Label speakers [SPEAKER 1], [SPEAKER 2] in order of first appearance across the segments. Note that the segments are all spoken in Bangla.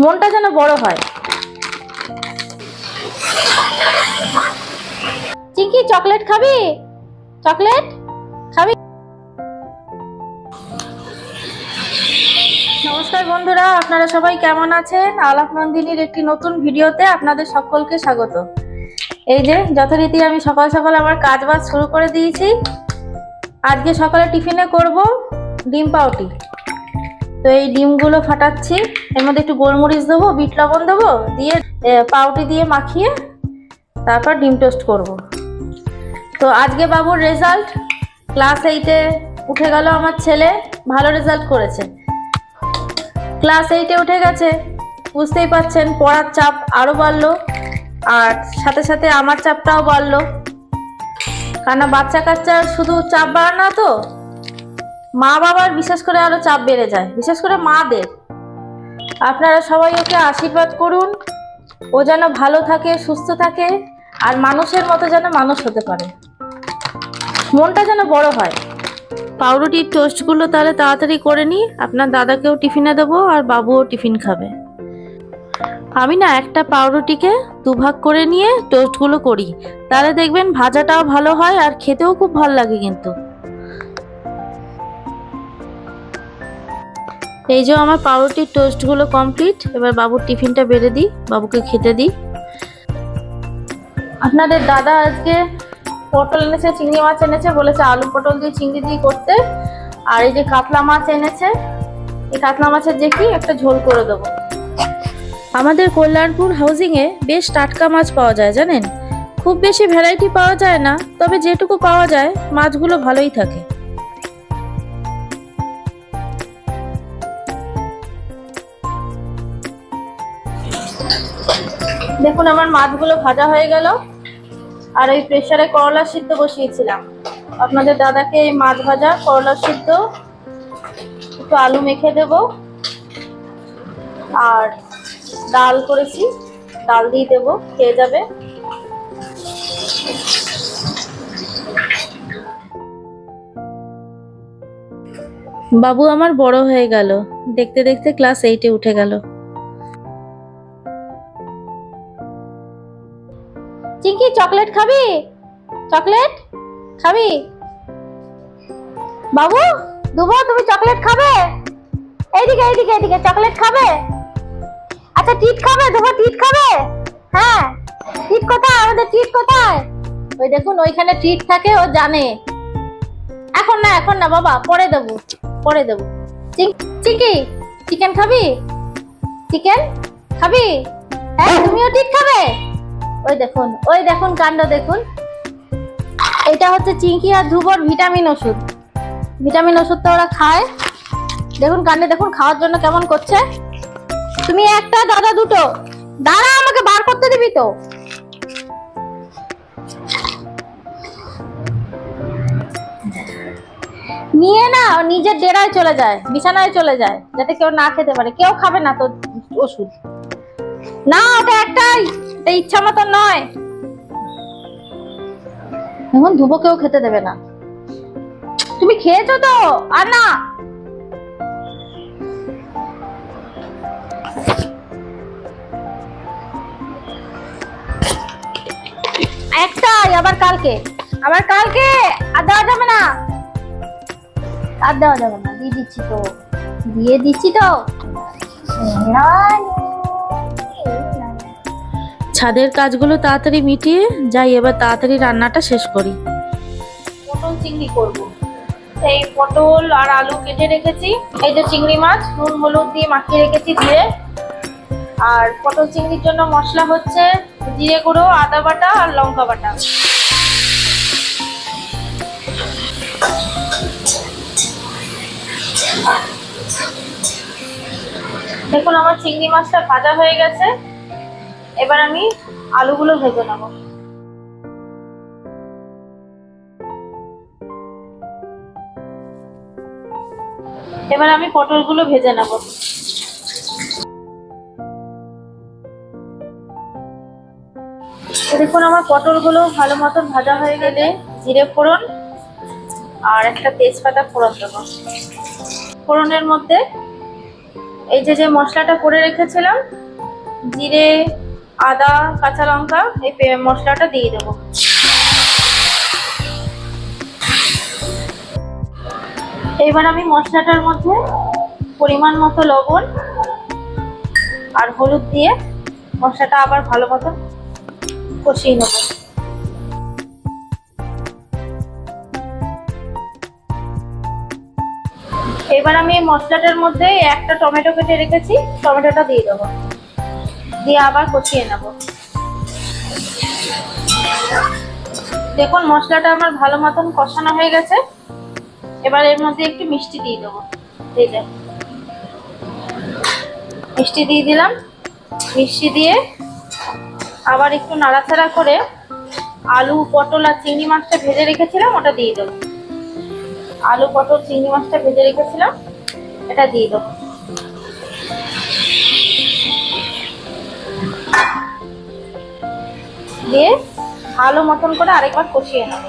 [SPEAKER 1] মনটা যেন বড় হয়। চিঙ্কি চকলেট খাবি? চকলেট খাবি? নমস্কার বন্ধুরা, আপনারা সবাই কেমন আছেন? আলাপ নন্দিনীর একটি নতুন ভিডিওতে আপনাদের সকলকে স্বাগত। এই যে যথারীতি আমি সকাল সকাল আমার কাজবাজ শুরু করে দিয়েছি। আজকে সকালে টিফিনে করব ডিম পাউটি। তো এই ডিমগুলো ফাটাচ্ছি, এর মধ্যে একটু গোলমরিচ দেবো, বিট লবণ দেবো, দিয়ে পাউটি দিয়ে মাখিয়ে তারপর ডিম টোস্ট করব। তো আজকে বাবুর রেজাল্ট, ক্লাস 8-এ উঠে গেল আমার ছেলে, ভালো রেজাল্ট করেছে। ক্লাস 8-এ উঠে গেছে, বুঝতেই পারছেন পড়ার চাপ আরও বাড়লো, আর সাথে সাথে আমার চাপটাও বাড়লো। কারণ বাচ্চা কাচ্চার শুধু চাপ বাড়ে না, তো মা বাবার বিশেষ করে আরো চাপ বেড়ে যায়, বিশেষ করে মাদের। আপনারা সবাই ওকে আশীর্বাদ করুন, ও যেন ভালো থাকে, সুস্থ থাকে, আর মানুষের মতো যেন মানুষ হতে পারে, মনটা যেন বড় হয়। পাউরুটির টোস্টগুলো তাহলে তাড়াতাড়ি করে নিই, আপনার দাদাকেও টিফিনে দেবো আর বাবুও টিফিন খাবে। আমি না একটা পাউরুটিকে দুভাগ করে নিয়ে টোস্টগুলো করি, তাহলে দেখবেন ভাজাটাও ভালো হয় আর খেতেও খুব ভালো লাগে। কিন্তু এই যে আমার পাউরুটির টোস্টগুলো কমপ্লিট, এবার বাবুর টিফিনটা বেড়ে দিই, বাবুকে খেতে দিই। আপনাদের দাদা আজকে পটল এনেছে, চিংড়ি মাছ এনেছে, বলেছে আলু পটল দিয়ে চিংড়ি দিয়ে করতে। আর এই যে কাতলা মাছ এনেছে, এই কাতলা মাছের যে কি একটা ঝোল করে দেবো। আমাদের কল্যাণপুর হাউজিংয়ে বেশ টাটকা মাছ পাওয়া যায় জানেন, খুব বেশি ভ্যারাইটি পাওয়া যায় না, তবে যেটুকু পাওয়া যায় মাছগুলো ভালোই থাকে। দেখুন আমার মাছগুলো ভাজা হয়ে গেল, আর এই প্রেসারে করলা সিদ্ধ বসিয়েছিলাম। আপনাদের দাদাকে এই মাছ ভাজা, করলা সিদ্ধ, একটু আলু মেখে দেব, আর ডাল করেছি, ডাল দিয়ে দেবো, খেয়ে যাবে। বাবু আমার বড় হয়ে গেল, দেখতে দেখতে ক্লাস 8-এ উঠে গেল। চিঙ্কি চকলেট খাবি? চকলেট খাবি? বাবু দুবো, তুমি চকলেট খাবে? এইদিকে এইদিকে এইদিকে, চকলেট খাবে? আচ্ছা টিট খাবে? দুবো টিট খাবে? হ্যাঁ, টিট কোথায়? আমাদের টিট কোথায়? ওই দেখুন ওইখানে টিট থাকে, ও জানে। এখন না, এখন না বাবা, পরে দেবো, পরে দেবো। চিঙ্কি চিকেন খাবি? চিকেন খাবি? হ্যাঁ, তুমিও টিট খাবে? ওই দেখুন, ওই দেখুন কাণ্ড দেখুন। এটা হচ্ছে চিঙ্কি আর ধ্রুবর ভিটামিন ওষুধ। ভিটামিন ওষুধ তো ওরা খায়। দেখুন কাণ্ডে দেখুন, খাওয়ার জন্য কেমন করছে। তুমি একটা, দাদা দুটো। দাঁড়া, আমাকে বার করতে দিবি তো। নিয়ে না নিজের ডেরায় চলে যায়, বিছানায় চলে যায়, যাতে কেউ না খেতে পারে। কেউ খাবে না তো ওষুধ। না, ওটা একটাই, এটা ইচ্ছা মতো নয়। এখন ধুবোকেও খেতে দেবে না। তুমি খেয়েছো তো? আর না, একটাই, আবার কালকে, আবার কালকে। আর দেওয়া যাবে না, আর দেওয়া যাবে না। দিয়ে দিচ্ছি তো, দিয়ে দিচ্ছি তো। ছাদের কাজগুলো তাড়াতাড়ি মিটিয়ে যাই, এবার তাড়াতাড়ি রান্নাটা শেষ করি। পটল চিংড়ি করব। এই পটল আর আলু কেটে রেখেছি, এই যে চিংড়ি মাছ নুন হলুদ দিয়ে মাখিয়ে রেখেছি দিয়ে। আর পটল চিংড়ির জন্য মশলা হচ্ছে জিরে গুঁড়ো, আদা বাটা আর লঙ্কা বাটা। দেখুন আমার চিংড়ি মাছটা ভাজা হয়ে গেছে, এবার আমি আলুগুলো ভেজে নেব। এবার আমি পটলগুলো ভেজে নেব। দেখুন আমার পটলগুলো ভালো মতন ভাজা হয়ে গেলে জিরে ফোড়ন আর একটা তেজপাতা ফোড়ন দেবো। ফোড়নের মধ্যে এই যে মশলাটা করে রেখেছিলাম, জিরে, আদা, কাঁচা লঙ্কা, এই মশলাটা দিয়ে দেবো। এবার আমি মশলাটার মধ্যে পরিমাণ মতো লবণ আর হলুদ দিয়ে মশলাটা আবার ভালো মতো কষিয়ে নেব। এবার আমি মশলাটার মধ্যে একটা টমেটো কেটে রেখেছি, টমেটোটা দিয়ে দেবো, দিয়ে আবার কষিয়ে নেব। দেখুন মশলাটা আমার ভালো মতন কষানো হয়ে গেছে। এবার এর মধ্যে একটু মিষ্টি দিয়ে দেবো। এই যে মিষ্টি দিয়ে দিলাম। মিষ্টি দিয়ে আবার একটু নাড়াচাড়া করে আলু, পটল আর চিংড়ি মাছটা ভেজে রেখেছিলাম ওটা দিয়ে দেবো। আলু, পটল, চিংড়ি মাছটা ভেজে রেখেছিলাম, এটা দিয়ে দেবো। দিয়ে ভালো মতন করে আরেকবার কষিয়ে নেব।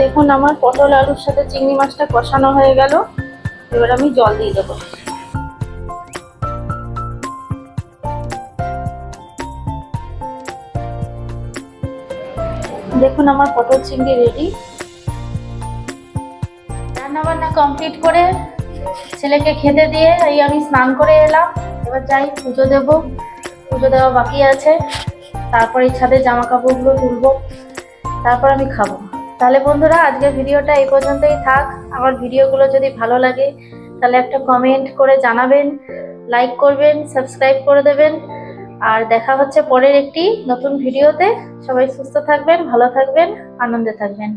[SPEAKER 1] দেখুন আমার পটল আলুর সাথে চিংড়ি মাছটা কষানো হয়ে গেল। এবার আমি জল দিয়ে দেবো। দেখুন আমার পটল চিংড়ি রেডি। রান্না বান্না কমপ্লিট করে ছেলেকে খেতে দিয়ে এই আমি স্নান করে এলাম। এবার যাই পুজো দেব, পুজো দেওয়া বাকি আছে। তারপর এই ছাদে জামা কাপড়গুলো তুলবো, তারপর আমি খাবো। তাহলে বন্ধুরা আজকের ভিডিওটা এই পর্যন্তই থাক। আমার ভিডিওগুলো যদি ভালো লাগে তাহলে একটা কমেন্ট করে জানাবেন, লাইক করবেন, সাবস্ক্রাইব করে দেবেন। আর দেখা হচ্ছে পরের একটি নতুন ভিডিওতে। সবাই সুস্থ থাকবেন, ভালো থাকবেন, আনন্দে থাকবেন।